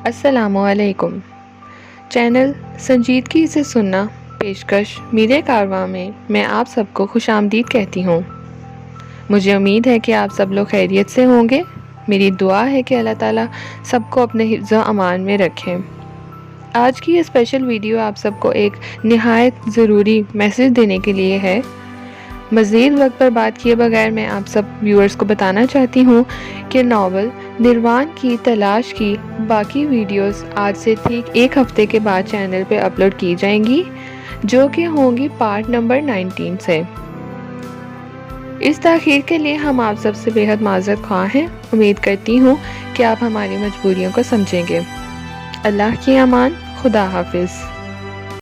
السلام علیکم۔ چینل سنجیدگی سے سننا پیشکش میرے کارواں میں میں آپ سب کو خوش آمدید کہتی ہوں۔ مجھے امید ہے کہ آپ سب لوگ خیریت سے ہوں گے۔ میری دعا ہے کہ اللہ تعالیٰ سب کو اپنے حفظ و امان میں رکھیں۔ آج کی یہ اسپیشل ویڈیو آپ سب کو ایک نہایت ضروری میسج دینے کے لیے ہے۔ مزید وقت پر بات کیے بغیر میں آپ سب ویورز کو بتانا چاہتی ہوں کہ ناول نروان کی تلاش کی باقی ویڈیوز آج سے ٹھیک ایک ہفتے کے بعد چینل پہ اپلوڈ کی جائیں گی، جو کہ ہوں گی پارٹ نمبر 19 سے۔ اس تاخیر کے لیے ہم آپ سب سے بے حد معذرت خواہ ہیں۔ امید کرتی ہوں کہ آپ ہماری مجبوریوں کو سمجھیں گے۔ اللہ کی امان، خدا حافظ۔